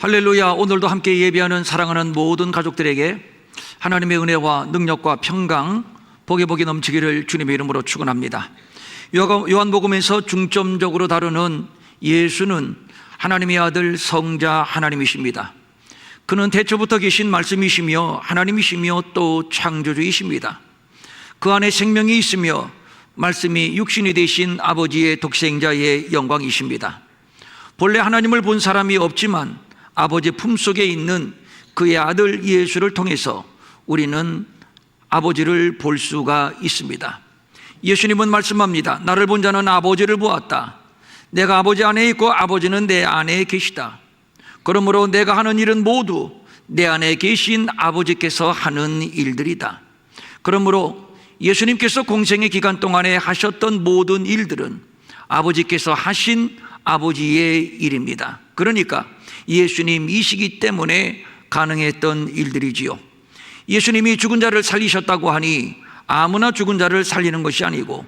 할렐루야. 오늘도 함께 예배하는 사랑하는 모든 가족들에게 하나님의 은혜와 능력과 평강, 복이 넘치기를 주님의 이름으로 축원합니다. 요한복음에서 중점적으로 다루는 예수는 하나님의 아들 성자 하나님이십니다. 그는 태초부터 계신 말씀이시며 하나님이시며 또 창조주이십니다. 그 안에 생명이 있으며 말씀이 육신이 되신 아버지의 독생자의 영광이십니다. 본래 하나님을 본 사람이 없지만 아버지 품속에 있는 그의 아들 예수를 통해서 우리는 아버지를 볼 수가 있습니다. 예수님은 말씀합니다. 나를 본 자는 아버지를 보았다. 내가 아버지 안에 있고 아버지는 내 안에 계시다. 그러므로 내가 하는 일은 모두 내 안에 계신 아버지께서 하는 일들이다. 그러므로 예수님께서 공생의 기간 동안에 하셨던 모든 일들은 아버지께서 하신 아버지의 일입니다. 그러니까 예수님이시기 때문에 가능했던 일들이지요. 예수님이 죽은 자를 살리셨다고 하니 아무나 죽은 자를 살리는 것이 아니고,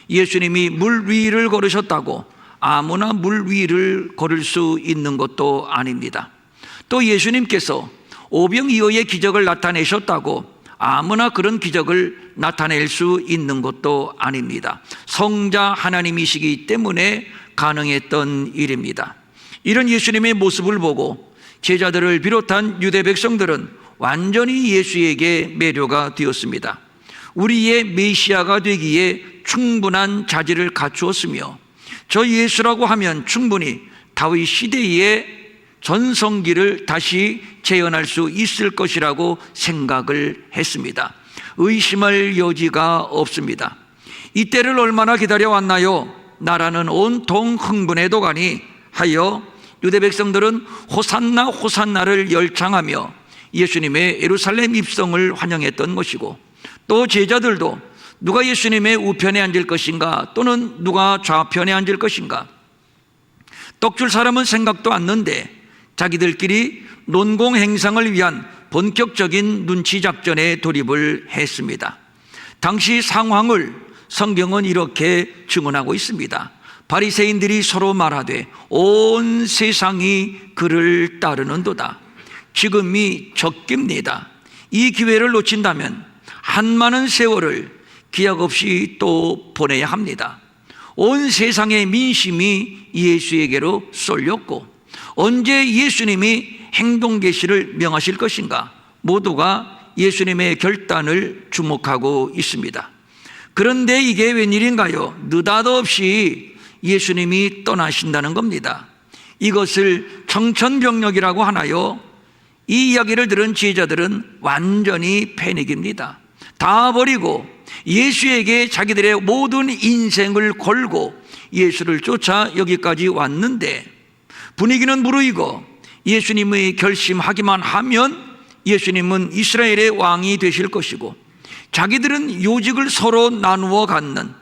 예수님이 물 위를 걸으셨다고 아무나 물 위를 걸을 수 있는 것도 아닙니다. 또 예수님께서 오병이어의 기적을 나타내셨다고 아무나 그런 기적을 나타낼 수 있는 것도 아닙니다. 성자 하나님이시기 때문에 가능했던 일입니다. 이런 예수님의 모습을 보고 제자들을 비롯한 유대 백성들은 완전히 예수에게 매료가 되었습니다. 우리의 메시아가 되기에 충분한 자질을 갖추었으며, 저 예수라고 하면 충분히 다윗 시대의 전성기를 다시 재현할 수 있을 것이라고 생각을 했습니다. 의심할 여지가 없습니다. 이때를 얼마나 기다려왔나요? 나라는 온통 흥분에 도가니 하여 유대 백성들은 호산나 호산나를 열창하며 예수님의 예루살렘 입성을 환영했던 것이고, 또 제자들도 누가 예수님의 우편에 앉을 것인가 또는 누가 좌편에 앉을 것인가 떡줄 사람은 생각도 않는데 자기들끼리 논공 행상을 위한 본격적인 눈치 작전에 돌입을 했습니다. 당시 상황을 성경은 이렇게 증언하고 있습니다. 바리새인들이 서로 말하되 온 세상이 그를 따르는도다. 지금이 적깁니다. 이 기회를 놓친다면 한 많은 세월을 기약 없이 또 보내야 합니다. 온 세상의 민심이 예수에게로 쏠렸고, 언제 예수님이 행동 계시를 명하실 것인가 모두가 예수님의 결단을 주목하고 있습니다. 그런데 이게 웬일인가요? 느닷없이 예수님이 떠나신다는 겁니다. 이것을 청천벽력이라고 하나요? 이 이야기를 들은 제자들은 완전히 패닉입니다. 다 버리고 예수에게 자기들의 모든 인생을 걸고 예수를 쫓아 여기까지 왔는데, 분위기는 무르익어 예수님의 결심하기만 하면 예수님은 이스라엘의 왕이 되실 것이고, 자기들은 요직을 서로 나누어 갖는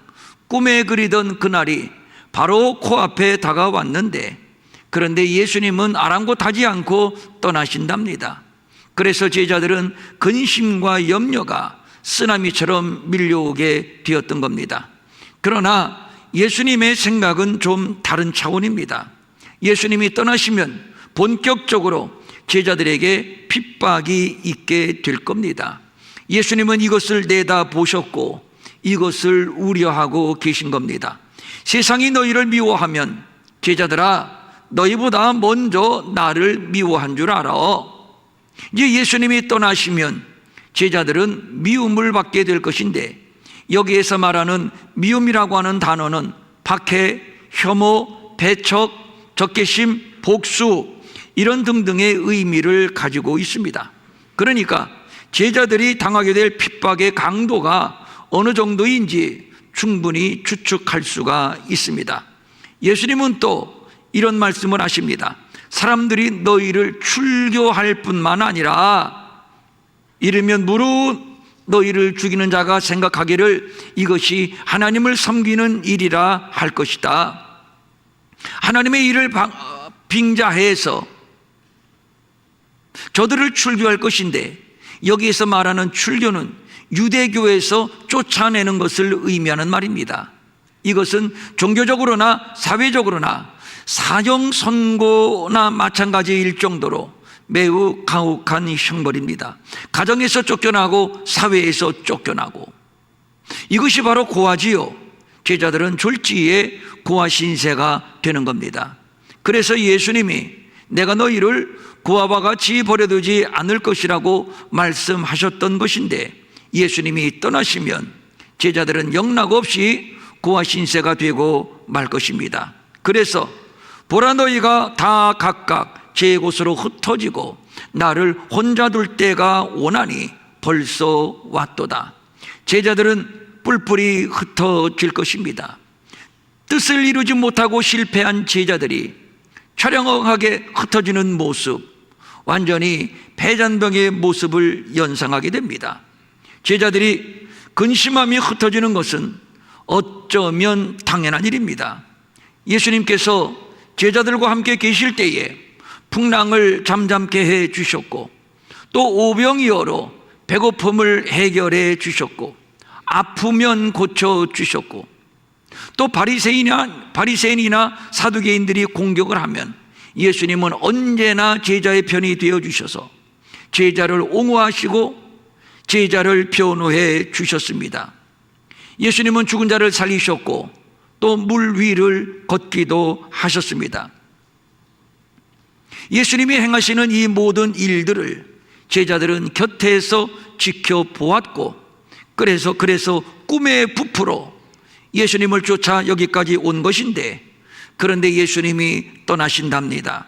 꿈에 그리던 그날이 바로 코앞에 다가왔는데, 그런데 예수님은 아랑곳하지 않고 떠나신답니다. 그래서 제자들은 근심과 염려가 쓰나미처럼 밀려오게 되었던 겁니다. 그러나 예수님의 생각은 좀 다른 차원입니다. 예수님이 떠나시면 본격적으로 제자들에게 핍박이 있게 될 겁니다. 예수님은 이것을 내다보셨고 이것을 우려하고 계신 겁니다. 세상이 너희를 미워하면 제자들아, 너희보다 먼저 나를 미워한 줄 알아. 이제 예수님이 떠나시면 제자들은 미움을 받게 될 것인데, 여기에서 말하는 미움이라고 하는 단어는 박해, 혐오, 배척, 적개심, 복수 이런 등등의 의미를 가지고 있습니다. 그러니까 제자들이 당하게 될 핍박의 강도가 어느 정도인지 충분히 추측할 수가 있습니다. 예수님은 또 이런 말씀을 하십니다. 사람들이 너희를 출교할 뿐만 아니라 이르면 무릇 너희를 죽이는 자가 생각하기를 이것이 하나님을 섬기는 일이라 할 것이다. 하나님의 일을 빙자해서 저들을 출교할 것인데, 여기에서 말하는 출교는 유대교에서 쫓아내는 것을 의미하는 말입니다. 이것은 종교적으로나 사회적으로나 사형 선고나 마찬가지일 정도로 매우 가혹한 형벌입니다. 가정에서 쫓겨나고 사회에서 쫓겨나고, 이것이 바로 고아지요. 제자들은 졸지에 고아 신세가 되는 겁니다. 그래서 예수님이 내가 너희를 고아와 같이 버려두지 않을 것이라고 말씀하셨던 것인데, 예수님이 떠나시면 제자들은 영락없이 고아 신세가 되고 말 것입니다. 그래서 보라, 너희가 다 각각 제 곳으로 흩어지고 나를 혼자 둘 때가 오나니 벌써 왔도다. 제자들은 뿔뿔이 흩어질 것입니다. 뜻을 이루지 못하고 실패한 제자들이 촬영하게 흩어지는 모습, 완전히 패잔병의 모습을 연상하게 됩니다. 제자들이 근심하며 흩어지는 것은 어쩌면 당연한 일입니다. 예수님께서 제자들과 함께 계실 때에 풍랑을 잠잠케 해 주셨고, 또 오병이어로 배고픔을 해결해 주셨고, 아프면 고쳐 주셨고, 또 바리새인이나 사두개인들이 공격을 하면 예수님은 언제나 제자의 편이 되어 주셔서 제자를 옹호하시고 제자를 변호해 주셨습니다. 예수님은 죽은 자를 살리셨고 또 물 위를 걷기도 하셨습니다. 예수님이 행하시는 이 모든 일들을 제자들은 곁에서 지켜보았고, 그래서 꿈에 부풀어 예수님을 쫓아 여기까지 온 것인데, 그런데 예수님이 떠나신답니다.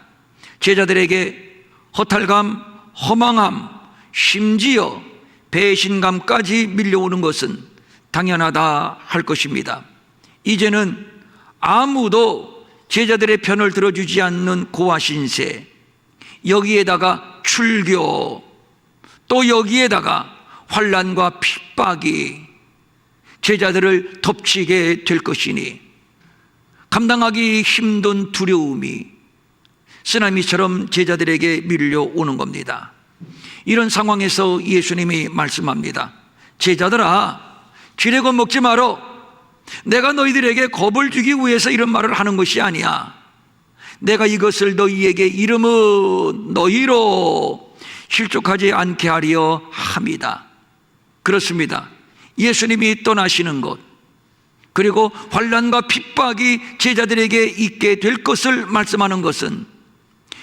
제자들에게 허탈감, 허망함, 심지어 배신감까지 밀려오는 것은 당연하다 할 것입니다. 이제는 아무도 제자들의 편을 들어주지 않는 고아 신세, 여기에다가 출교, 또 여기에다가 환난과 핍박이 제자들을 덮치게 될 것이니 감당하기 힘든 두려움이 쓰나미처럼 제자들에게 밀려오는 겁니다. 이런 상황에서 예수님이 말씀합니다. 제자들아, 지레건 먹지 마라. 내가 너희들에게 겁을 주기 위해서 이런 말을 하는 것이 아니야. 내가 이것을 너희에게 이름은 너희로 실족하지 않게 하려 함이다. 그렇습니다. 예수님이 떠나시는 것, 그리고 환난과 핍박이 제자들에게 있게 될 것을 말씀하는 것은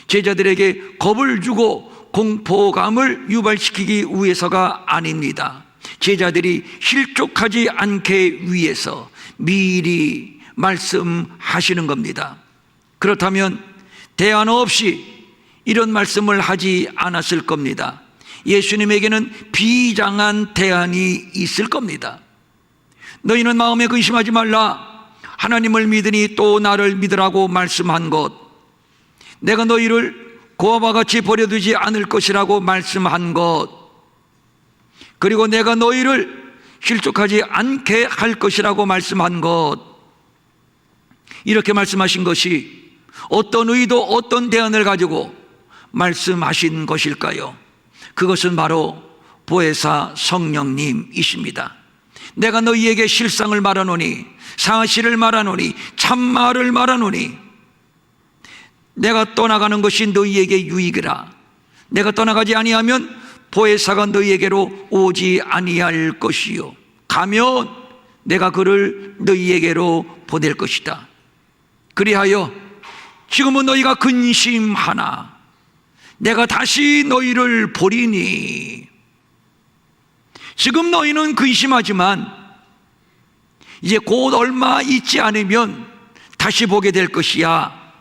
제자들에게 겁을 주고 공포감을 유발시키기 위해서가 아닙니다. 제자들이 실족하지 않게 위해서 미리 말씀하시는 겁니다. 그렇다면 대안 없이 이런 말씀을 하지 않았을 겁니다. 예수님에게는 비장한 대안이 있을 겁니다. 너희는 마음에 근심하지 말라. 하나님을 믿으니 또 나를 믿으라고 말씀한 것, 내가 너희를 고아와 같이 버려두지 않을 것이라고 말씀한 것, 그리고 내가 너희를 실족하지 않게 할 것이라고 말씀한 것, 이렇게 말씀하신 것이 어떤 의도, 어떤 대안을 가지고 말씀하신 것일까요? 그것은 바로 보혜사 성령님이십니다. 내가 너희에게 실상을 말하노니, 사실을 말하노니, 참말을 말하노니, 내가 떠나가는 것이 너희에게 유익이라. 내가 떠나가지 아니하면 보혜사가 너희에게로 오지 아니할 것이요, 가면 내가 그를 너희에게로 보낼 것이다. 그리하여 지금은 너희가 근심하나 내가 다시 너희를 보리니. 지금 너희는 근심하지만 이제 곧 얼마 있지 않으면 다시 보게 될 것이야.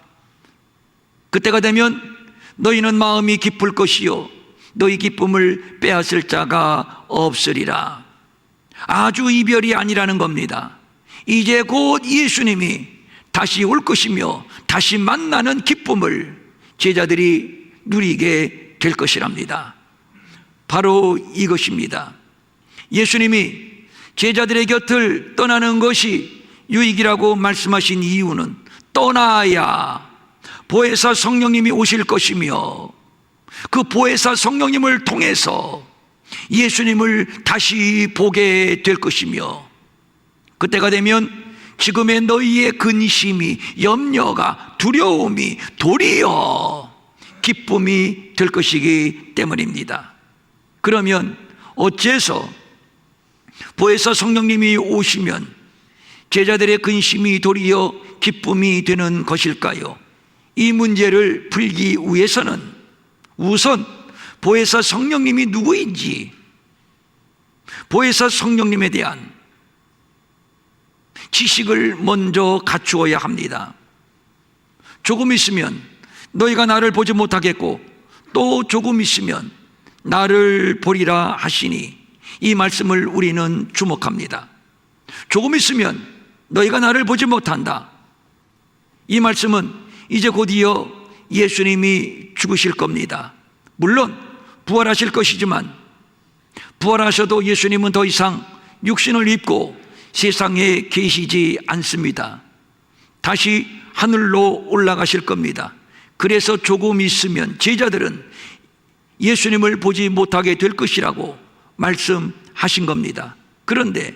그때가 되면 너희는 마음이 기쁠 것이요 너희 기쁨을 빼앗을 자가 없으리라. 아주 이별이 아니라는 겁니다. 이제 곧 예수님이 다시 올 것이며 다시 만나는 기쁨을 제자들이 누리게 될 것이랍니다. 바로 이것입니다. 예수님이 제자들의 곁을 떠나는 것이 유익이라고 말씀하신 이유는 떠나야 보혜사 성령님이 오실 것이며, 그 보혜사 성령님을 통해서 예수님을 다시 보게 될 것이며, 그때가 되면 지금의 너희의 근심이, 염려가, 두려움이 도리어 기쁨이 될 것이기 때문입니다. 그러면 어째서 보혜사 성령님이 오시면 제자들의 근심이 도리어 기쁨이 되는 것일까요? 이 문제를 풀기 위해서는 우선 보혜사 성령님이 누구인지, 보혜사 성령님에 대한 지식을 먼저 갖추어야 합니다. 조금 있으면 너희가 나를 보지 못하겠고 또 조금 있으면 나를 보리라 하시니, 이 말씀을 우리는 주목합니다. 조금 있으면 너희가 나를 보지 못한다. 이 말씀은 이제 곧이어 예수님이 죽으실 겁니다. 물론 부활하실 것이지만, 부활하셔도 예수님은 더 이상 육신을 입고 세상에 계시지 않습니다. 다시 하늘로 올라가실 겁니다. 그래서 조금 있으면 제자들은 예수님을 보지 못하게 될 것이라고 말씀하신 겁니다. 그런데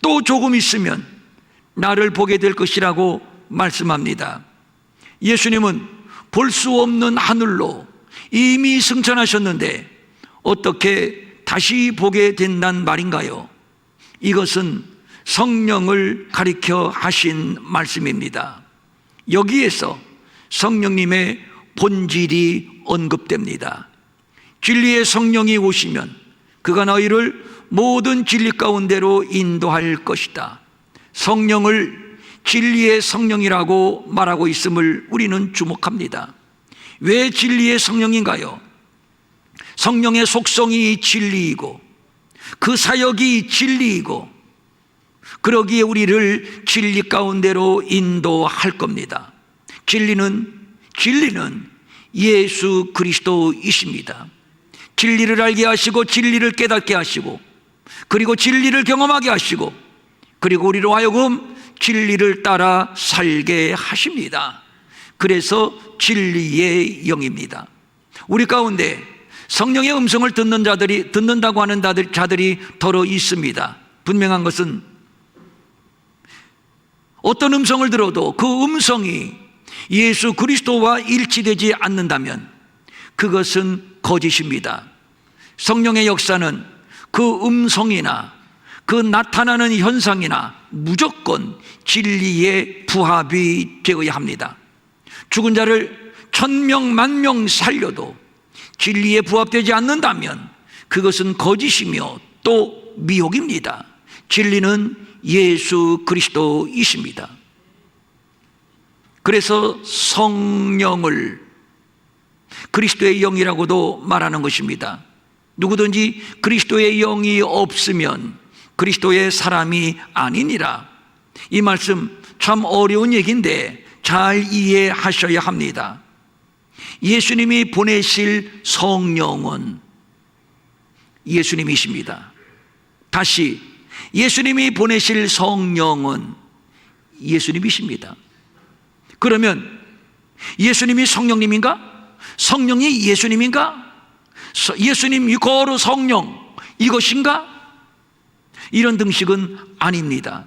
또 조금 있으면 나를 보게 될 것이라고 말씀합니다. 예수님은 볼 수 없는 하늘로 이미 승천하셨는데 어떻게 다시 보게 된단 말인가요? 이것은 성령을 가리켜 하신 말씀입니다. 여기에서 성령님의 본질이 언급됩니다. 진리의 성령이 오시면 그가 너희를 모든 진리 가운데로 인도할 것이다. 성령을 진리의 성령이라고 말하고 있음을 우리는 주목합니다. 왜 진리의 성령인가요? 성령의 속성이 진리이고 그 사역이 진리이고, 그러기에 우리를 진리 가운데로 인도할 겁니다. 진리는 예수 그리스도이십니다. 진리를 알게 하시고 진리를 깨닫게 하시고, 그리고 진리를 경험하게 하시고, 그리고 우리로 하여금 진리를 따라 살게 하십니다. 그래서 진리의 영입니다. 우리 가운데 성령의 음성을 듣는다고 하는 자들이 더러 있습니다. 분명한 것은 어떤 음성을 들어도 그 음성이 예수 그리스도와 일치되지 않는다면 그것은 거짓입니다. 성령의 역사는 그 음성이나 그 나타나는 현상이나 무조건 진리에 부합이 되어야 합니다. 죽은 자를 1000명, 10,000명 살려도 진리에 부합되지 않는다면 그것은 거짓이며 또 미혹입니다. 진리는 예수 그리스도이십니다. 그래서 성령을 그리스도의 영이라고도 말하는 것입니다. 누구든지 그리스도의 영이 없으면 그리스도의 사람이 아니니라. 이 말씀 참 어려운 얘기인데 잘 이해하셔야 합니다. 예수님이 보내실 성령은 예수님이십니다. 다시, 예수님이 보내실 성령은 예수님이십니다. 그러면 예수님이 성령님인가? 성령이 예수님인가? 예수님 이거로 성령 이것인가? 이런 등식은 아닙니다.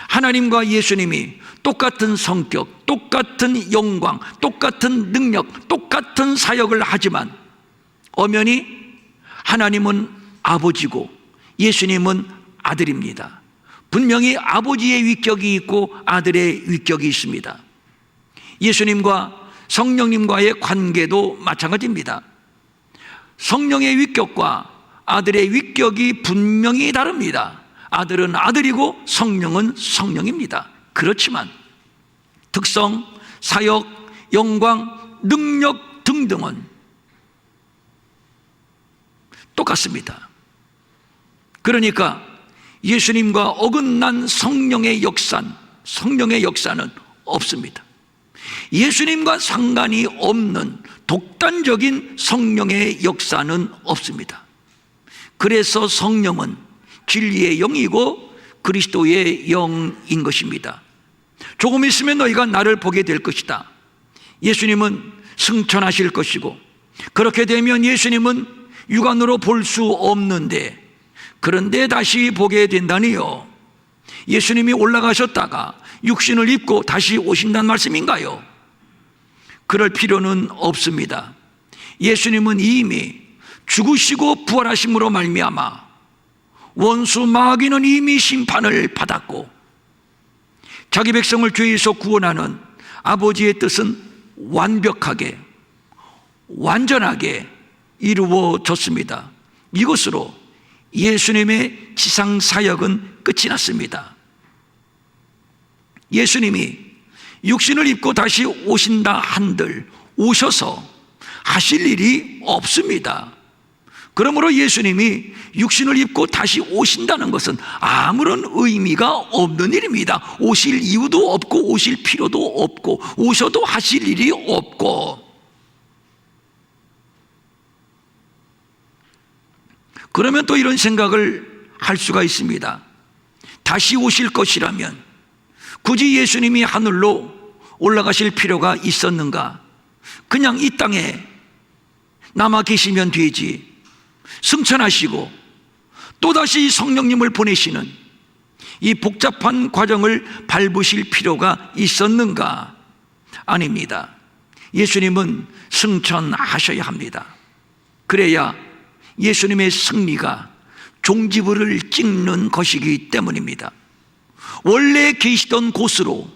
하나님과 예수님이 똑같은 성격, 똑같은 영광, 똑같은 능력, 똑같은 사역을 하지만 엄연히 하나님은 아버지고 예수님은 아들입니다. 분명히 아버지의 위격이 있고 아들의 위격이 있습니다. 예수님과 성령님과의 관계도 마찬가지입니다. 성령의 위격과 아들의 위격이 분명히 다릅니다. 아들은 아들이고 성령은 성령입니다. 그렇지만 특성, 사역, 영광, 능력 등등은 똑같습니다. 그러니까 예수님과 어긋난 성령의 역사는 없습니다. 예수님과 상관이 없는 독단적인 성령의 역사는 없습니다. 그래서 성령은 진리의 영이고 그리스도의 영인 것입니다. 조금 있으면 너희가 나를 보게 될 것이다. 예수님은 승천하실 것이고, 그렇게 되면 예수님은 육안으로 볼 수 없는데, 그런데 다시 보게 된다니요. 예수님이 올라가셨다가 육신을 입고 다시 오신다는 말씀인가요? 그럴 필요는 없습니다. 예수님은 이미 죽으시고 부활하심으로 말미암아 원수 마귀는 이미 심판을 받았고 자기 백성을 죄에서 구원하는 아버지의 뜻은 완벽하게 완전하게 이루어졌습니다. 이것으로 예수님의 지상 사역은 끝이 났습니다. 예수님이 육신을 입고 다시 오신다 한들 오셔서 하실 일이 없습니다. 그러므로 예수님이 육신을 입고 다시 오신다는 것은 아무런 의미가 없는 일입니다. 오실 이유도 없고 오실 필요도 없고 오셔도 하실 일이 없고. 그러면 또 이런 생각을 할 수가 있습니다. 다시 오실 것이라면 굳이 예수님이 하늘로 올라가실 필요가 있었는가? 그냥 이 땅에 남아 계시면 되지. 승천하시고 또다시 성령님을 보내시는 이 복잡한 과정을 밟으실 필요가 있었는가? 아닙니다. 예수님은 승천하셔야 합니다. 그래야 예수님의 승리가 종지부를 찍는 것이기 때문입니다. 원래 계시던 곳으로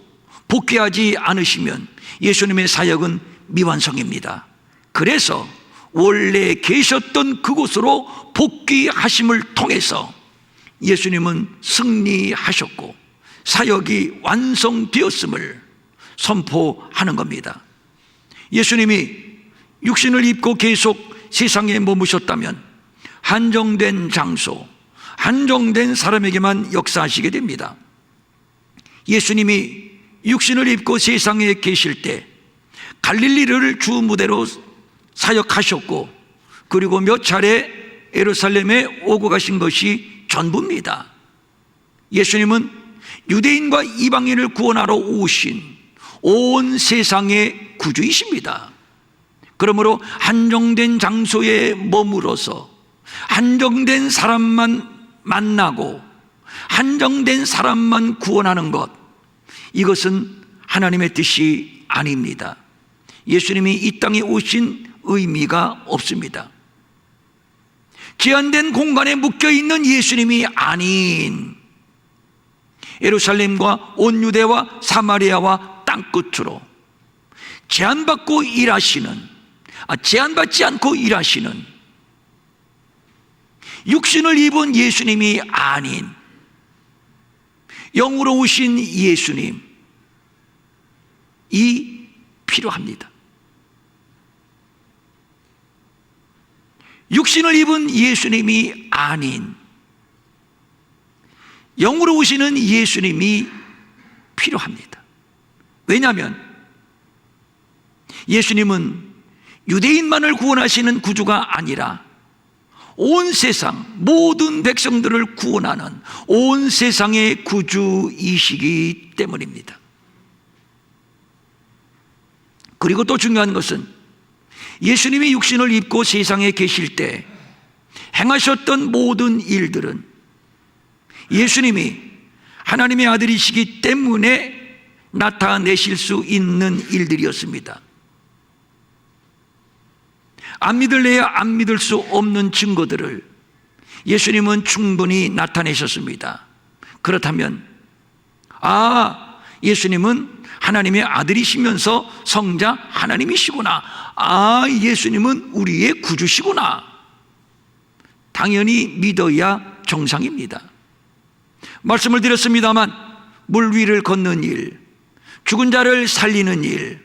복귀하지 않으시면 예수님의 사역은 미완성입니다. 그래서 원래 계셨던 그곳으로 복귀하심을 통해서 예수님은 승리하셨고 사역이 완성되었음을 선포하는 겁니다. 예수님이 육신을 입고 계속 세상에 머무셨다면 한정된 장소, 한정된 사람에게만 역사하시게 됩니다. 예수님이 육신을 입고 세상에 계실 때 갈릴리를 주 무대로 사역하셨고 그리고 몇 차례 예루살렘에 오고 가신 것이 전부입니다. 예수님은 유대인과 이방인을 구원하러 오신 온 세상의 구주이십니다. 그러므로 한정된 장소에 머물어서 한정된 사람만 만나고 한정된 사람만 구원하는 것, 이것은 하나님의 뜻이 아닙니다. 예수님이 이 땅에 오신 의미가 없습니다. 제한된 공간에 묶여있는 예수님이 아닌 예루살렘과 온 유대와 사마리아와 땅끝으로 제한받지 않고 일하시는 육신을 입은 예수님이 아닌 영으로 오신 예수님이 필요합니다. 육신을 입은 예수님이 아닌 영으로 오시는 예수님이 필요합니다. 왜냐하면 예수님은 유대인만을 구원하시는 구주가 아니라 온 세상 모든 백성들을 구원하는 온 세상의 구주이시기 때문입니다. 그리고 또 중요한 것은 예수님이 육신을 입고 세상에 계실 때 행하셨던 모든 일들은 예수님이 하나님의 아들이시기 때문에 나타내실 수 있는 일들이었습니다. 안 믿을래야 안 믿을 수 없는 증거들을 예수님은 충분히 나타내셨습니다. 그렇다면 예수님은 하나님의 아들이시면서 성자 하나님이시구나. 예수님은 우리의 구주시구나. 당연히 믿어야 정상입니다. 말씀을 드렸습니다만 물 위를 걷는 일, 죽은 자를 살리는 일,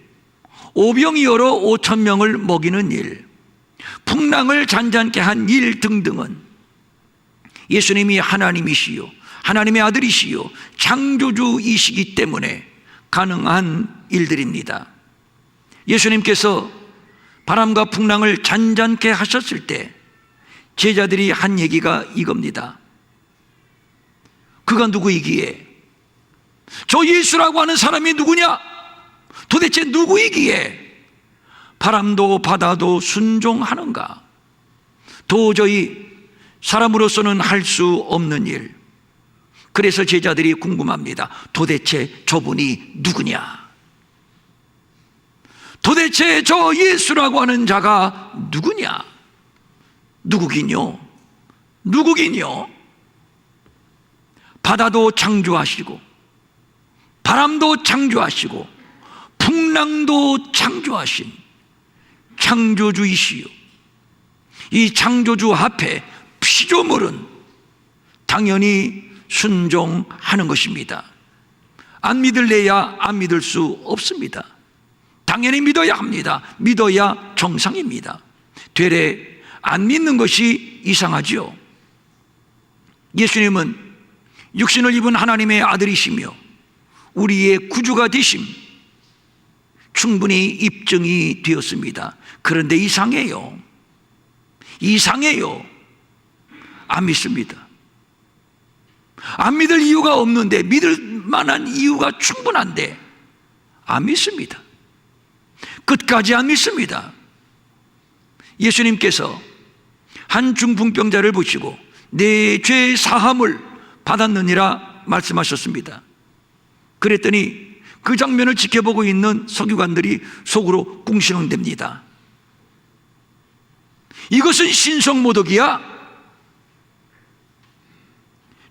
오병이어로 5,000명을 먹이는 일, 풍랑을 잔잔케 한 일 등등은 예수님이 하나님이시요 하나님의 아들이시요 창조주이시기 때문에 가능한 일들입니다. 예수님께서 바람과 풍랑을 잔잔케 하셨을 때 제자들이 한 얘기가 이겁니다. 그가 누구이기에? 저 예수라고 하는 사람이 누구냐? 도대체 누구이기에 바람도 바다도 순종하는가? 도저히 사람으로서는 할 수 없는 일, 그래서 제자들이 궁금합니다. 도대체 저분이 누구냐? 도대체 저 예수라고 하는 자가 누구냐? 누구긴요? 누구긴요? 바다도 창조하시고 바람도 창조하시고 풍랑도 창조하신 창조주이시요, 이 창조주 앞에 피조물은 당연히 순종하는 것입니다. 안 믿을래야 안 믿을 수 없습니다. 당연히 믿어야 합니다. 믿어야 정상입니다. 되레 안 믿는 것이 이상하지요. 예수님은 육신을 입은 하나님의 아들이시며 우리의 구주가 되심 충분히 입증이 되었습니다. 그런데 이상해요. 이상해요. 안 믿습니다. 안 믿을 이유가 없는데, 믿을 만한 이유가 충분한데 안 믿습니다. 끝까지 안 믿습니다. 예수님께서 한 중풍병자를 보시고 내 죄 사함을 받았느니라 말씀하셨습니다. 그랬더니 그 장면을 지켜보고 있는 서기관들이 속으로 궁시렁댑니다. 이것은 신성모독이야?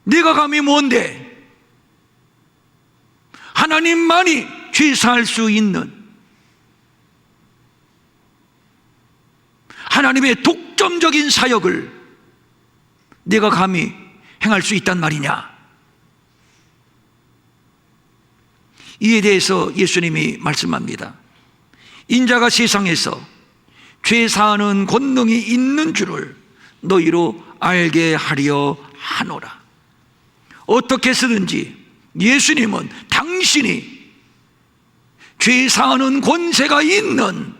네가 감히 뭔데? 하나님만이 죄 사할 수 있는 하나님의 독점적인 사역을 네가 감히 행할 수 있단 말이냐? 이에 대해서 예수님이 말씀합니다. 인자가 세상에서 죄 사하는 권능이 있는 줄을 너희로 알게 하려 하노라. 어떻게 쓰든지 예수님은 당신이 죄 사하는 권세가 있는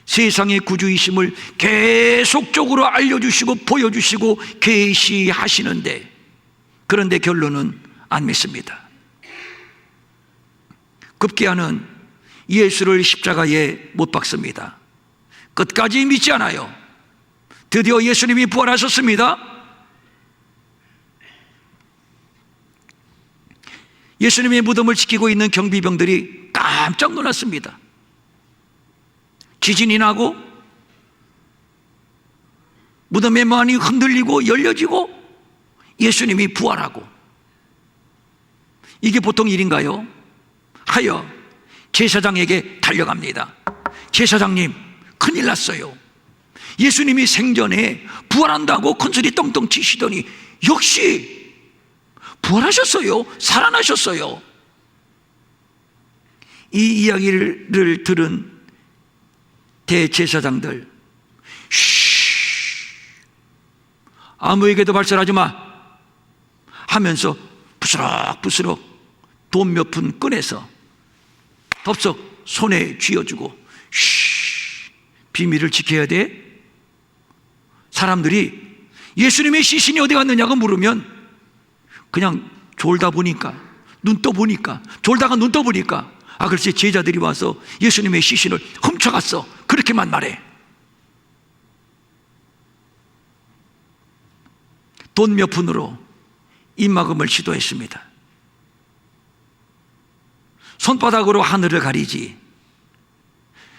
세상의 구주이심을 계속적으로 알려주시고 보여주시고 계시하시는데, 그런데 결론은 안 믿습니다. 급기야는 예수를 십자가에 못 박습니다. 끝까지 믿지 않아요. 드디어 예수님이 부활하셨습니다. 예수님의 무덤을 지키고 있는 경비병들이 깜짝 놀랐습니다. 지진이 나고 무덤의 문이 흔들리고 열려지고 예수님이 부활하고, 이게 보통 일인가요? 하여 제사장에게 달려갑니다. 제사장님, 큰일 났어요. 예수님이 생전에 부활한다고 큰소리 떵떵 치시더니 역시 부활하셨어요. 살아나셨어요. 이 이야기를 들은 대제사장들, 아무에게도 발설하지 마 하면서 부스럭부스럭 돈 몇 푼 꺼내서 덥석 손에 쥐어주고, 비밀을 지켜야 돼. 사람들이 예수님의 시신이 어디 갔느냐고 물으면 그냥 졸다 보니까, 눈 떠보니까, 졸다가 눈 떠보니까, 아 글쎄 제자들이 와서 예수님의 시신을 훔쳐갔어, 그렇게만 말해. 돈 몇 푼으로 입막음을 시도했습니다. 손바닥으로 하늘을 가리지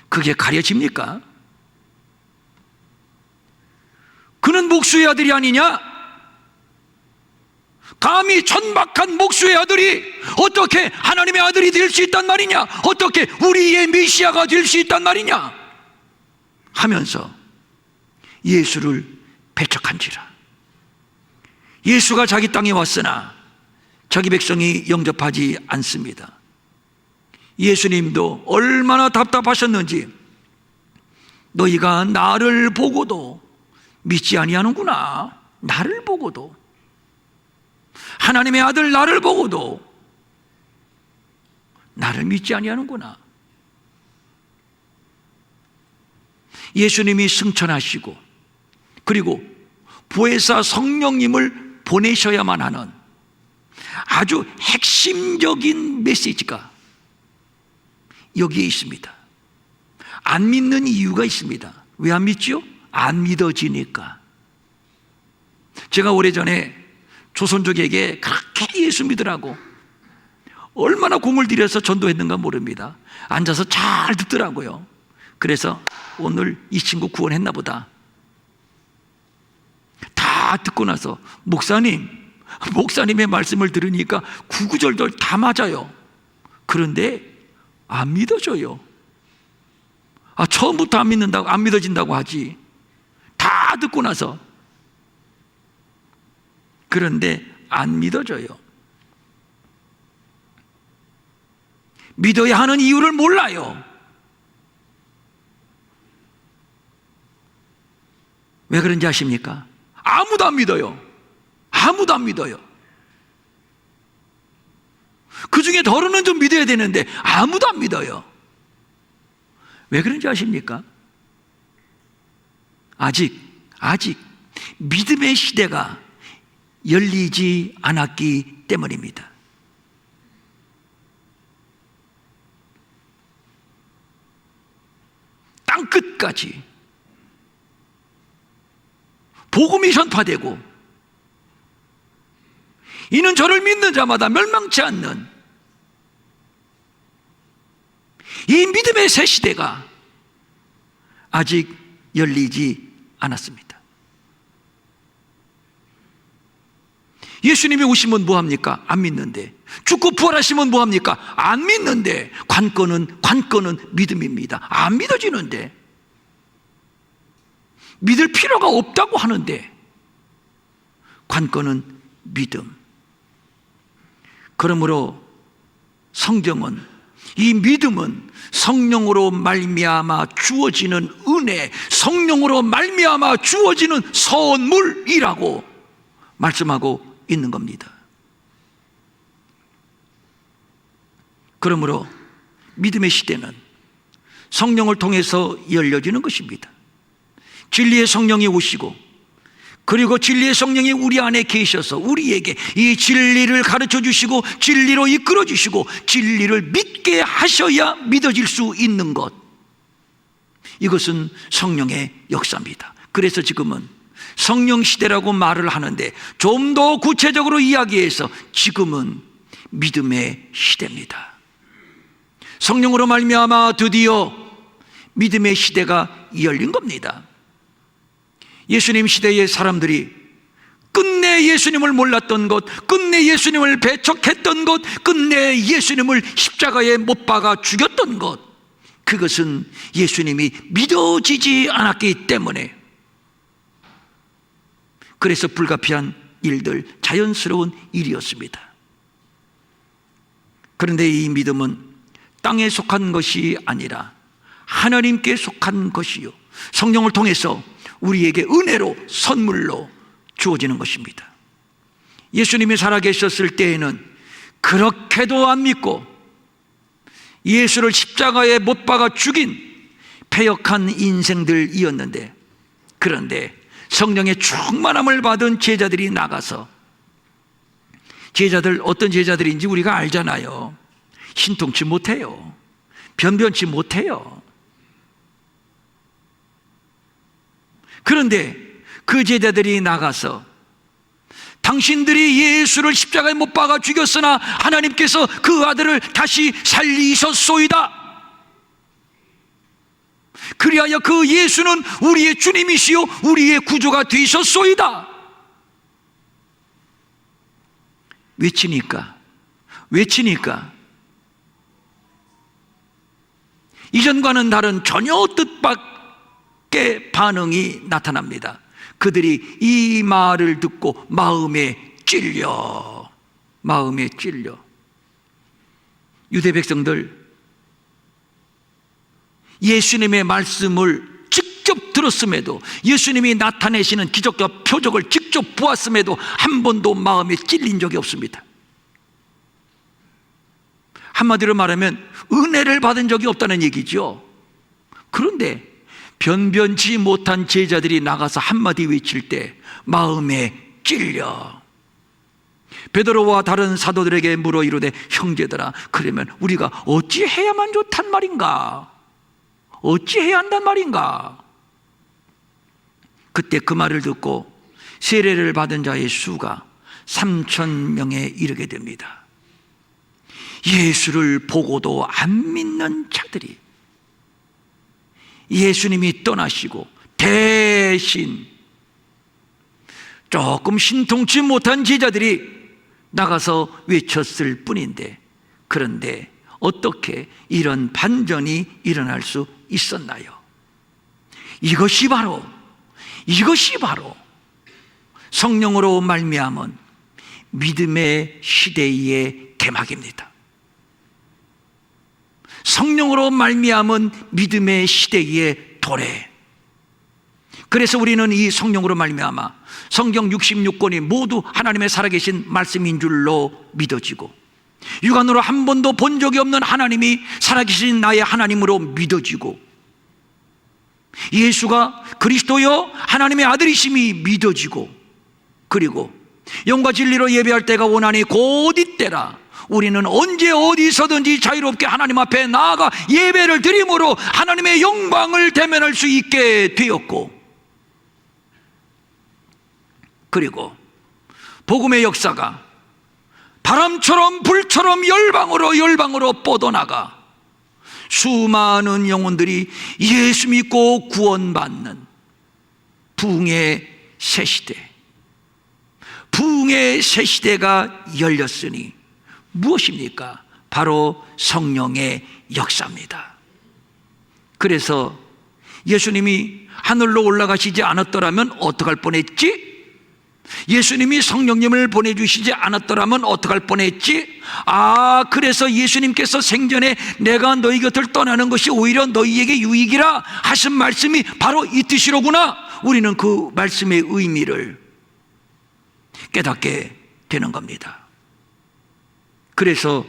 그게 가려집니까? 그는 목수의 아들이 아니냐? 감히 천박한 목수의 아들이 어떻게 하나님의 아들이 될 수 있단 말이냐? 어떻게 우리의 메시아가 될 수 있단 말이냐? 하면서 예수를 배척한지라. 예수가 자기 땅에 왔으나 자기 백성이 영접하지 않습니다. 예수님도 얼마나 답답하셨는지, 너희가 나를 보고도 믿지 아니하는구나. 나를 보고도, 하나님의 아들 나를 보고도 나를 믿지 아니하는구나. 예수님이 승천하시고 그리고 보혜사 성령님을 보내셔야만 하는 아주 핵심적인 메시지가 여기에 있습니다. 안 믿는 이유가 있습니다. 왜 안 믿죠? 안 믿어지니까. 제가 오래전에 조선족에게 그렇게 예수 믿으라고 얼마나 공을 들여서 전도했는가 모릅니다. 앉아서 잘 듣더라고요. 그래서 오늘 이 친구 구원했나 보다. 다 듣고 나서 목사님의 말씀을 들으니까 구구절절 다 맞아요. 그런데 안 믿어져요. 처음부터 안 믿어진다고 하지. 다 듣고 나서. 그런데 안 믿어져요. 믿어야 하는 이유를 몰라요. 왜 그런지 아십니까? 아무도 안 믿어요. 아무도 안 믿어요. 그 중에 더러는 좀 믿어야 되는데 아무도 안 믿어요. 왜 그런지 아십니까? 아직 믿음의 시대가 열리지 않았기 때문입니다. 땅끝까지 복음이 전파되고 이는 저를 믿는 자마다 멸망치 않는 이 믿음의 새 시대가 아직 열리지 않았습니다. 예수님이 오시면 뭐합니까? 안 믿는데. 죽고 부활하시면 뭐합니까? 안 믿는데. 관건은 믿음입니다. 안 믿어지는데. 믿을 필요가 없다고 하는데 관건은 믿음. 그러므로 성경은, 이 믿음은 성령으로 말미암아 주어지는 은혜, 성령으로 말미암아 주어지는 선물이라고 말씀하고 있는 겁니다. 그러므로 믿음의 시대는 성령을 통해서 열려지는 것입니다. 진리의 성령이 오시고, 그리고 진리의 성령이 우리 안에 계셔서 우리에게 이 진리를 가르쳐 주시고 진리로 이끌어 주시고 진리를 믿게 하셔야 믿어질 수 있는 것, 이것은 성령의 역사입니다. 그래서 지금은 성령 시대라고 말을 하는데 좀 더 구체적으로 이야기해서 지금은 믿음의 시대입니다. 성령으로 말미암아 드디어 믿음의 시대가 열린 겁니다. 예수님 시대의 사람들이 끝내 예수님을 몰랐던 것, 끝내 예수님을 배척했던 것, 끝내 예수님을 십자가에 못 박아 죽였던 것, 그것은 예수님이 믿어지지 않았기 때문에, 그래서 불가피한 일들, 자연스러운 일이었습니다. 그런데 이 믿음은 땅에 속한 것이 아니라 하나님께 속한 것이요, 성령을 통해서 우리에게 은혜로, 선물로 주어지는 것입니다. 예수님이 살아계셨을 때에는 그렇게도 안 믿고 예수를 십자가에 못 박아 죽인 패역한 인생들이었는데, 그런데 성령의 충만함을 받은 제자들이 나가서, 제자들 어떤 제자들인지 우리가 알잖아요. 신통치 못해요. 변변치 못해요. 그런데 그 제자들이 나가서 당신들이 예수를 십자가에 못 박아 죽였으나 하나님께서 그 아들을 다시 살리셨소이다. 그리하여 그 예수는 우리의 주님이시요 우리의 구주가 되셨소이다. 외치니까 이전과는 다른 전혀 뜻밖의 반응이 나타납니다. 그들이 이 말을 듣고 마음에 찔려. 유대 백성들, 예수님의 말씀을 직접 들었음에도, 예수님이 나타내시는 기적과 표적을 직접 보았음에도 한 번도 마음에 찔린 적이 없습니다. 한마디로 말하면 은혜를 받은 적이 없다는 얘기죠. 그런데 변변치 못한 제자들이 나가서 한마디 외칠 때 마음에 찔려. 베드로와 다른 사도들에게 물어 이르되, 형제들아, 그러면 우리가 어찌해야만 좋단 말인가? 어찌해야 한단 말인가? 그때 그 말을 듣고 세례를 받은 자의 수가 3,000명에 이르게 됩니다. 예수를 보고도 안 믿는 자들이 예수님이 떠나시고 대신 조금 신통치 못한 제자들이 나가서 외쳤을 뿐인데, 그런데 어떻게 이런 반전이 일어날 수 있었나요? 이것이 바로 성령으로 말미암은 믿음의 시대의 개막입니다. 성령으로 말미암은 믿음의 시대의 도래. 그래서 우리는 이 성령으로 말미암아 성경 66권이 모두 하나님의 살아계신 말씀인 줄로 믿어지고, 육안으로 한 번도 본 적이 없는 하나님이 살아계신 나의 하나님으로 믿어지고, 예수가 그리스도여 하나님의 아들이심이 믿어지고, 그리고 영과 진리로 예배할 때가 원하니 곧 이때라. 우리는 언제 어디서든지 자유롭게 하나님 앞에 나아가 예배를 드림으로 하나님의 영광을 대면할 수 있게 되었고, 그리고 복음의 역사가 바람처럼 불처럼 열방으로 뻗어나가 수많은 영혼들이 예수 믿고 구원받는 부흥의 새 시대가 열렸으니 무엇입니까? 바로 성령의 역사입니다. 그래서 예수님이 하늘로 올라가시지 않았더라면 어떡할 뻔했지? 예수님이 성령님을 보내주시지 않았더라면 어떡할 뻔했지? 그래서 예수님께서 생전에 내가 너희 곁을 떠나는 것이 오히려 너희에게 유익이라 하신 말씀이 바로 이 뜻이로구나. 우리는 그 말씀의 의미를 깨닫게 되는 겁니다. 그래서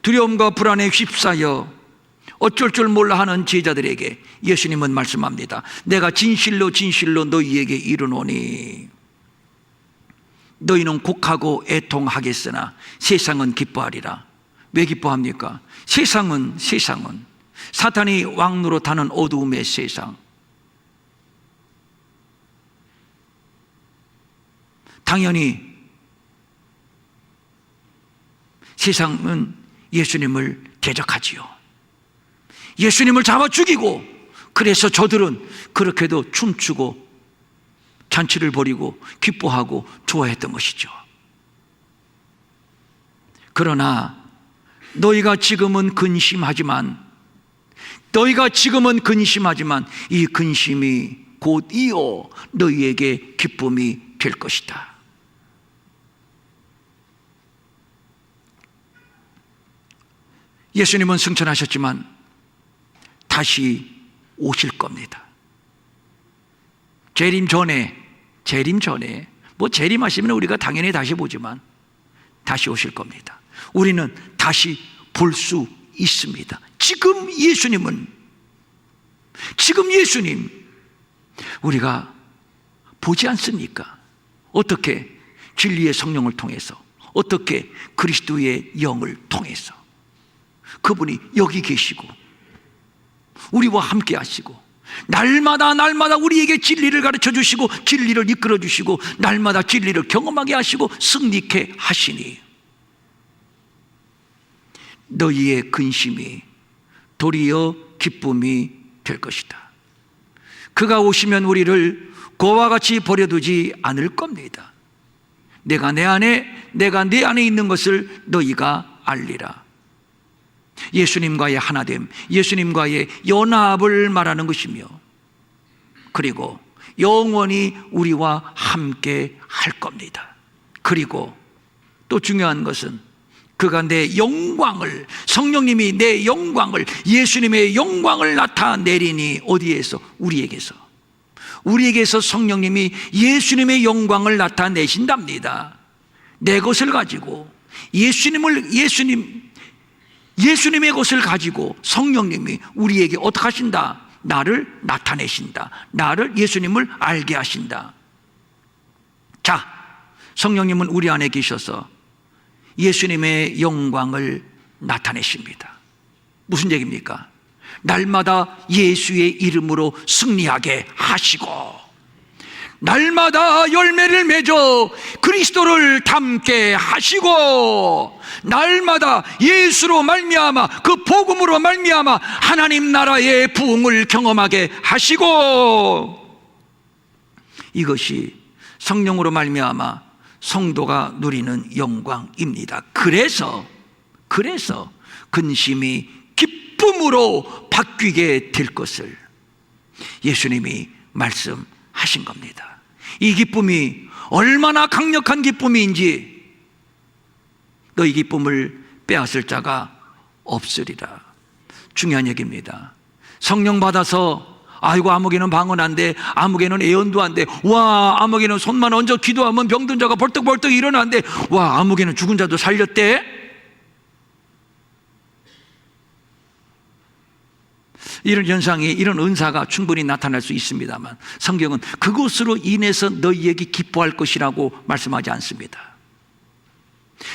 두려움과 불안에 휩싸여 어쩔 줄 몰라 하는 제자들에게 예수님은 말씀합니다. 내가 진실로 너희에게 이르노니 너희는 곡하고 애통하겠으나 세상은 기뻐하리라. 왜 기뻐합니까? 세상은 사탄이 왕노릇하는 어두움의 세상, 당연히 세상은 예수님을 대적하지요. 예수님을 잡아 죽이고, 그래서 저들은 그렇게도 춤추고 잔치를 벌이고 기뻐하고 좋아했던 것이죠. 그러나 너희가 지금은 근심하지만 이 근심이 곧 이어 너희에게 기쁨이 될 것이다. 예수님은 승천하셨지만 다시 오실 겁니다. 재림 전에 뭐 재림하시면 우리가 당연히 다시 보지만 다시 오실 겁니다. 우리는 다시 볼 수 있습니다. 지금 예수님 우리가 보지 않습니까? 어떻게? 진리의 성령을 통해서, 어떻게? 그리스도의 영을 통해서 그분이 여기 계시고 우리와 함께 하시고 날마다 우리에게 진리를 가르쳐 주시고 진리를 이끌어 주시고 날마다 진리를 경험하게 하시고 승리케 하시니 너희의 근심이 도리어 기쁨이 될 것이다. 그가 오시면 우리를 그와 같이 버려두지 않을 겁니다. 내가 내 안에 있는 것을 너희가 알리라. 예수님과의 하나됨, 예수님과의 연합을 말하는 것이며, 그리고 영원히 우리와 함께 할 겁니다. 그리고 또 중요한 것은 그가 내 영광을, 성령님이 내 영광을, 예수님의 영광을 나타내리니 어디에서? 우리에게서 성령님이 예수님의 영광을 나타내신답니다. 내 것을 가지고 예수님의 것을 가지고 성령님이 우리에게 어떻게 하신다? 나를 나타내신다. 나를, 예수님을 알게 하신다. 자, 성령님은 우리 안에 계셔서 예수님의 영광을 나타내십니다. 무슨 얘기입니까? 날마다 예수의 이름으로 승리하게 하시고 날마다 열매를 맺어 그리스도를 닮게 하시고, 날마다 예수로 말미암아, 그 복음으로 말미암아 하나님 나라의 부흥을 경험하게 하시고, 이것이 성령으로 말미암아 성도가 누리는 영광입니다. 그래서 근심이 기쁨으로 바뀌게 될 것을 예수님이 말씀하신 겁니다. 이 기쁨이 얼마나 강력한 기쁨인지 너희 기쁨을 빼앗을 자가 없으리라. 중요한 얘기입니다. 성령 받아서 아이고 아무개는 방언 안 돼, 아무개는 예언도 안 돼, 와 아무개는 손만 얹어 기도하면 병든 자가 벌떡벌떡 일어나는데, 와 아무개는 죽은 자도 살렸대. 이런 현상이, 이런 은사가 충분히 나타날 수 있습니다만 성경은 그것으로 인해서 너희에게 기뻐할 것이라고 말씀하지 않습니다.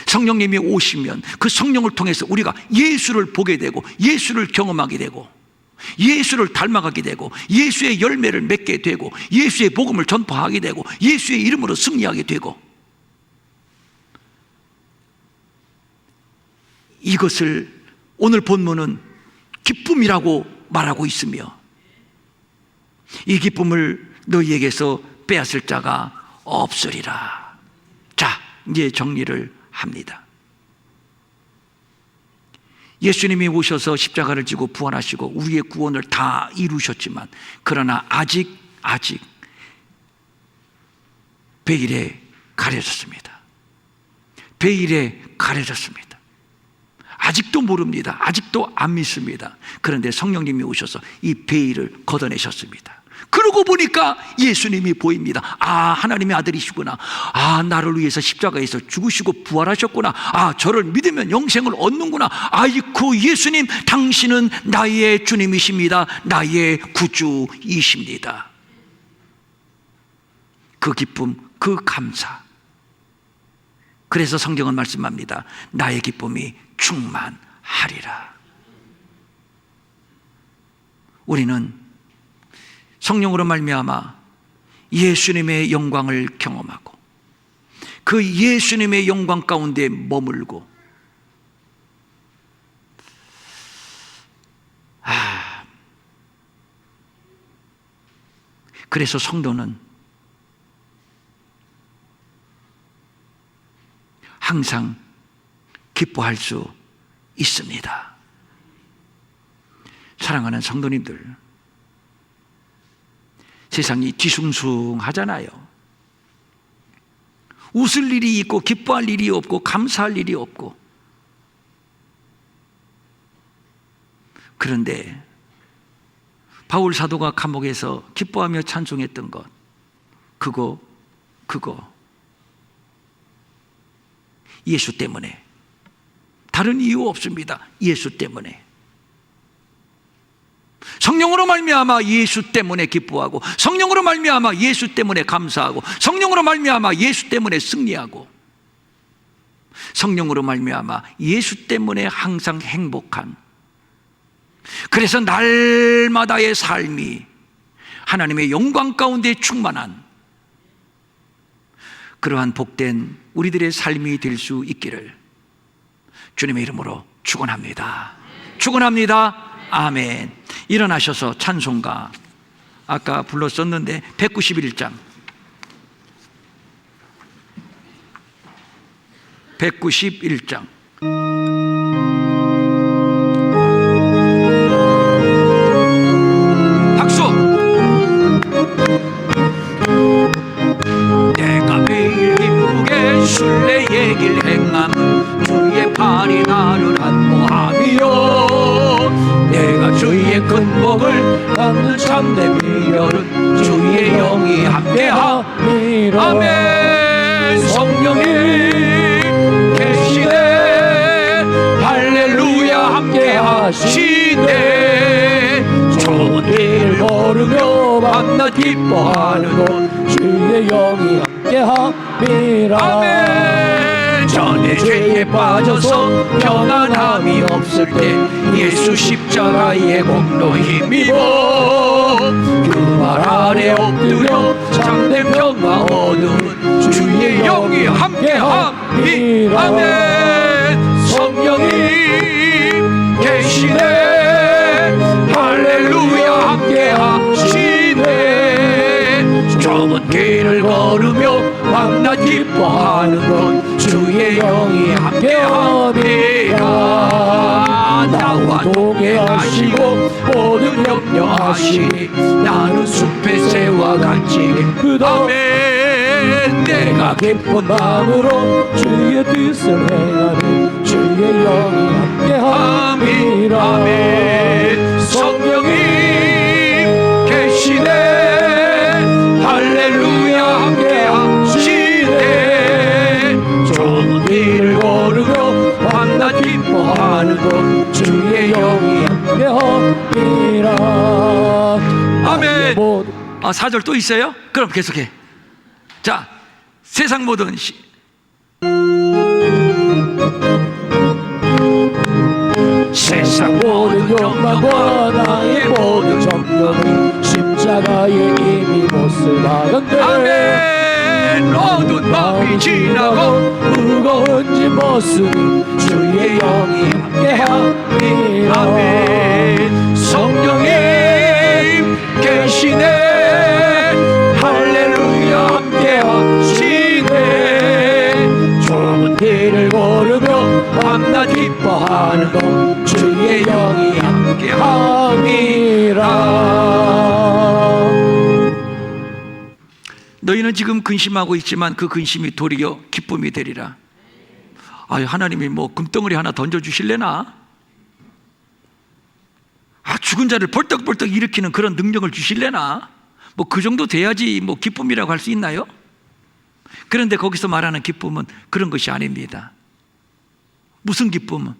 성령님이 오시면 그 성령을 통해서 우리가 예수를 보게 되고, 예수를 경험하게 되고, 예수를 닮아가게 되고, 예수의 열매를 맺게 되고, 예수의 복음을 전파하게 되고, 예수의 이름으로 승리하게 되고, 이것을 오늘 본문은 기쁨이라고 말하고 있으며, 이 기쁨을 너희에게서 빼앗을 자가 없으리라. 자, 이제 정리를 합니다. 예수님이 오셔서 십자가를 지고 부활하시고 우리의 구원을 다 이루셨지만, 그러나 아직 베일에 가려졌습니다. 베일에 가려졌습니다. 아직도 모릅니다. 아직도 안 믿습니다. 그런데 성령님이 오셔서 이 베일을 걷어내셨습니다. 그러고 보니까 예수님이 보입니다. 아, 하나님의 아들이시구나. 아, 나를 위해서 십자가에서 죽으시고 부활하셨구나. 아, 저를 믿으면 영생을 얻는구나. 아이쿠, 예수님, 당신은 나의 주님이십니다. 나의 구주이십니다. 그 기쁨, 그 감사. 그래서 성경은 말씀합니다. 나의 기쁨이 충만하리라. 우리는 성령으로 말미암아 예수님의 영광을 경험하고, 그 예수님의 영광 가운데 머물고, 그래서 성도는 항상 기뻐할 수 있습니다. 사랑하는 성도님들, 세상이 뒤숭숭하잖아요. 웃을 일이 있고 기뻐할 일이 없고 감사할 일이 없고. 그런데 바울 사도가 감옥에서 기뻐하며 찬송했던 것, 그거 예수 때문에, 다른 이유 없습니다. 예수 때문에. 성령으로 말미암아 예수 때문에 기뻐하고, 성령으로 말미암아 예수 때문에 감사하고, 성령으로 말미암아 예수 때문에 승리하고, 성령으로 말미암아 예수 때문에 항상 행복한, 그래서 날마다의 삶이 하나님의 영광 가운데 충만한 그러한 복된 우리들의 삶이 될 수 있기를 주님의 이름으로 축원합니다. 축원합니다. 아멘. 일어나셔서 찬송가 아까 불렀었는데 191장 191장 박수. 내가 매일 기쁘게 순례의 길 행함은 주의 팔이 나를 안보하며, 내가 주의 큰 복을 받는 참된 비결은 주의 영이 함께함이라. 아멘. 성령이 계시네. 할렐루야. 함께하시네. 좋은 일 걸으며 만나 기뻐하는 곳 주의 영이 함께함이라. 아멘. 전에 죄에 빠져서 평안함이 없을 때 예수 십자가의 공로 힘입어 그 말 아래 엎드려 참된 함께하니 아멘. 성령님 계시네 할렐루야 함께하시네. 좁은 길을 걸으며 만나 기뻐하는 것 주의 영이 함께합니다. 나와 동행하시고 모든 염려하시니 나는 숲의 새와 같이 아멘. 내가 기쁜 마음으로 주의 뜻을 행하니 주의 영이 함께함이라. 아멘. 성령님 계시네 할렐루야 함께하시네. 좁은 길을 걸으며 만나 기뻐하는 것 주의 영이 함께함이라. 아멘. 4절 또 있어요? 그럼 계속해. 자, 세상 모든 세상 모든 욕망과 나의 모든 정욕이 십자가에 이미 못을 박은데 아멘. 어두운 밤이 지나고 무거운 짐 벗으니 주의 영이 함께함이라. 아멘. 성령님 계시네 할렐루야 함께하시네. 좁은 길을 걸으며 만나 기뻐하는 것 주의 영이 함께함이라. 너희는 지금 근심하고 있지만 그 근심이 도리어 기쁨이 되리라. 하나님이 뭐 금덩어리 하나 던져주실래나? 죽은 자를 벌떡벌떡 일으키는 그런 능력을 주실래나? 뭐 그 정도 돼야지 뭐 기쁨이라고 할 수 있나요? 그런데 거기서 말하는 기쁨은 그런 것이 아닙니다. 무슨 기쁨은?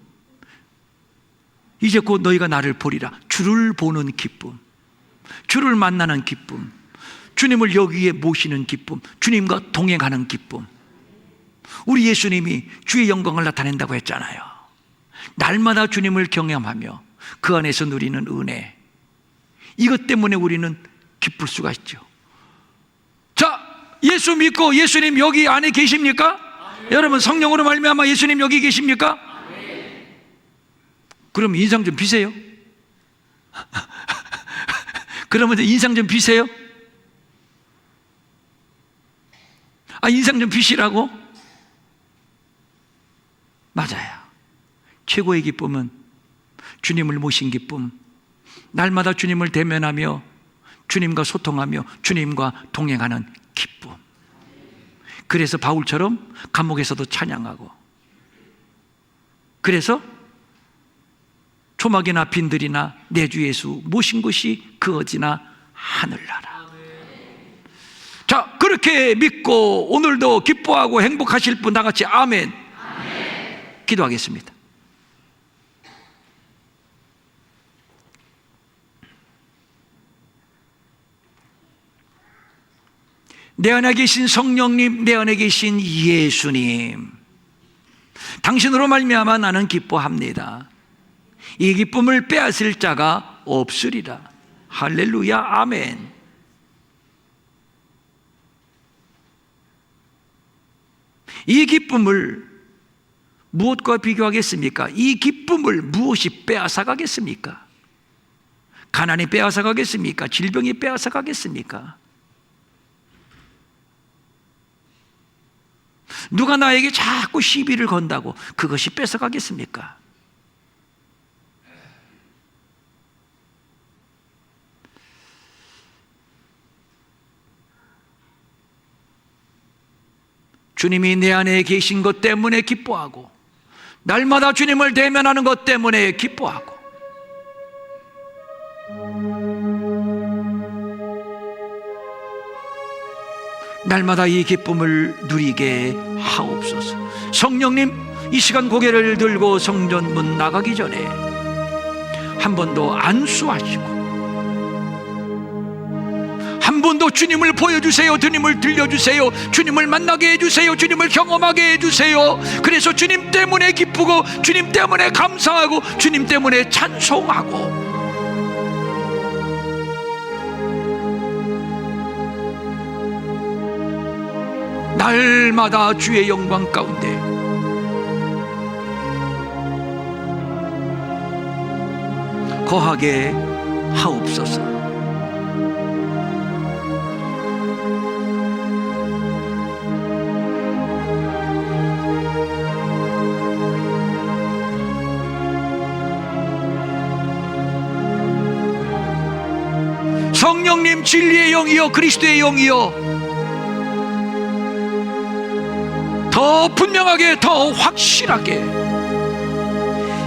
이제 곧 너희가 나를 보리라. 주를 보는 기쁨, 주를 만나는 기쁨, 주님을 여기에 모시는 기쁨, 주님과 동행하는 기쁨. 우리 예수님이 주의 영광을 나타낸다고 했잖아요. 날마다 주님을 경험하며 그 안에서 누리는 은혜, 이것 때문에 우리는 기쁠 수가 있죠. 자, 예수 믿고 예수님 여기 안에 계십니까? 여러분 성령으로 말미암아 예수님 여기 계십니까? 그럼 인상 좀 비세요. 그러면 인상 좀 비세요. 인상 좀 비시라고? 맞아요. 최고의 기쁨은 주님을 모신 기쁨, 날마다 주님을 대면하며 주님과 소통하며 주님과 동행하는 기쁨. 그래서 바울처럼 감옥에서도 찬양하고, 그래서 초막이나 빈들이나 내 주 예수 모신 곳이 그 어디나 하늘나라. 자, 그렇게 믿고 오늘도 기뻐하고 행복하실 분 다같이 아멘. 기도하겠습니다. 내 안에 계신 성령님, 내 안에 계신 예수님, 당신으로 말미암아 나는 기뻐합니다. 이 기쁨을 빼앗을 자가 없으리라. 할렐루야, 아멘. 이 기쁨을 무엇과 비교하겠습니까? 이 기쁨을 무엇이 빼앗아 가겠습니까? 가난이 빼앗아 가겠습니까? 질병이 빼앗아 가겠습니까? 누가 나에게 자꾸 시비를 건다고 그것이 뺏어 가겠습니까? 주님이 내 안에 계신 것 때문에 기뻐하고, 날마다 주님을 대면하는 것 때문에 기뻐하고, 날마다 이 기쁨을 누리게 하옵소서. 성령님, 이 시간 고개를 들고 성전문 나가기 전에 한 번 더 안수하시고, 한 번 더 주님을 보여주세요. 주님을 들려주세요. 주님을 만나게 해주세요. 주님을 경험하게 해주세요. 그래서 주님 때문에 기쁘고, 주님 때문에 감사하고, 주님 때문에 찬송하고, 날마다 주의 영광 가운데 거하게 하옵소서. 성령님, 진리의 영이여, 그리스도의 영이여, 더 분명하게, 더 확실하게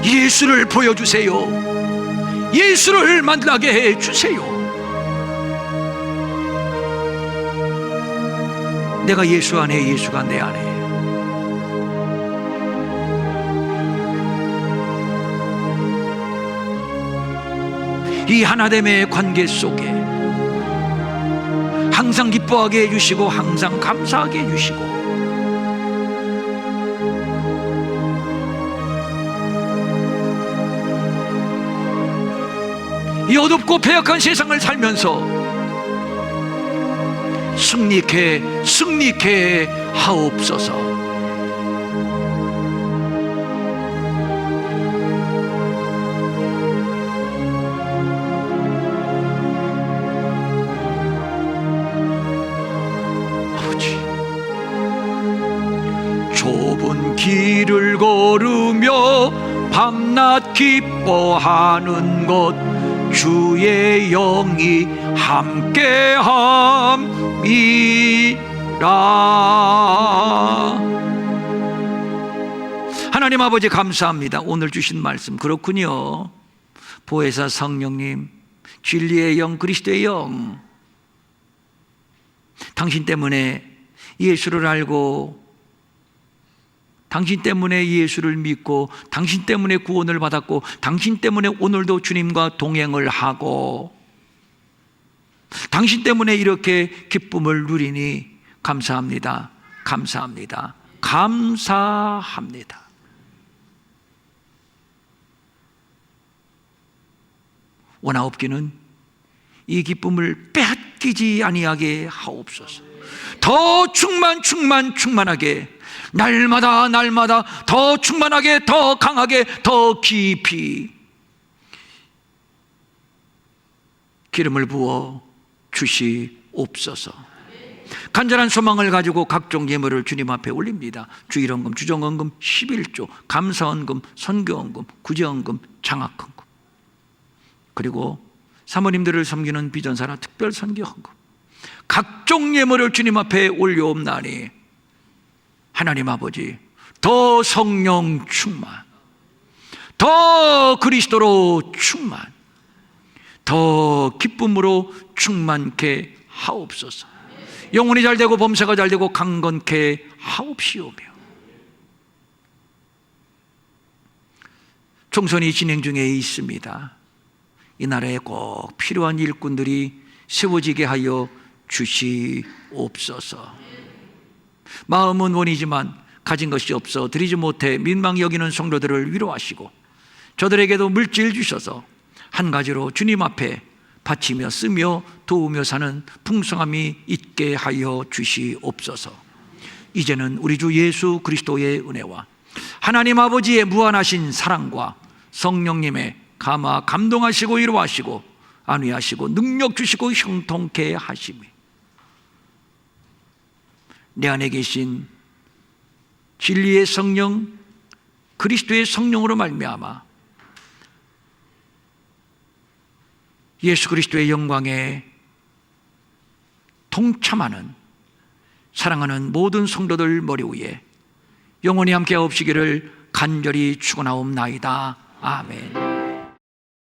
예수를 보여주세요. 예수를 만나게 해주세요. 내가 예수 안에, 예수가 내 안에. 이 하나됨의 관계 속에 항상 기뻐하게 해주시고 항상 감사하게 해주시고 이 어둡고 패역한 세상을 살면서 승리케 하옵소서. 좁은 길을 걸으며 밤낮 기뻐하는 것 주의 영이 함께함이라. 하나님 아버지 감사합니다. 오늘 주신 말씀 그렇군요. 보혜사 성령님, 진리의 영, 그리스도의 영, 당신 때문에 예수를 알고 당신 때문에 예수를 믿고 당신 때문에 구원을 받았고 당신 때문에 오늘도 주님과 동행을 하고 당신 때문에 이렇게 기쁨을 누리니 감사합니다. 감사합니다. 감사합니다. 원하옵기는 이 기쁨을 빼앗기지 아니하게 하옵소서. 더 충만하게 날마다 더 충만하게, 더 강하게, 더 깊이 기름을 부어 주시옵소서. 간절한 소망을 가지고 각종 예물을 주님 앞에 올립니다. 주일헌금, 주정헌금, 11조, 감사헌금, 선교헌금, 구제헌금, 장학헌금, 그리고 사모님들을 섬기는 비전사나 특별선교헌금, 각종 예물을 주님 앞에 올려옵나니 하나님 아버지, 더 성령 충만, 더 그리스도로 충만, 더 기쁨으로 충만케 하옵소서. 영혼이 잘되고 범사가 잘되고 강건케 하옵시오며, 총선이 진행 중에 있습니다. 이 나라에 꼭 필요한 일꾼들이 세워지게 하여 주시옵소서. 마음은 원이지만 가진 것이 없어 드리지 못해 민망히 여기는 성도들을 위로하시고 저들에게도 물질 주셔서 한 가지로 주님 앞에 바치며 쓰며 도우며 사는 풍성함이 있게 하여 주시옵소서. 이제는 우리 주 예수 그리스도의 은혜와 하나님 아버지의 무한하신 사랑과 성령님의 감동하시고 위로하시고 안위하시고 능력 주시고 형통케 하시며 내 안에 계신 진리의 성령 그리스도의 성령으로 말미암아 예수 그리스도의 영광에 동참하는 사랑하는 모든 성도들 머리 위에 영원히 함께 하옵시기를 간절히 축원하옵나이다. 아멘.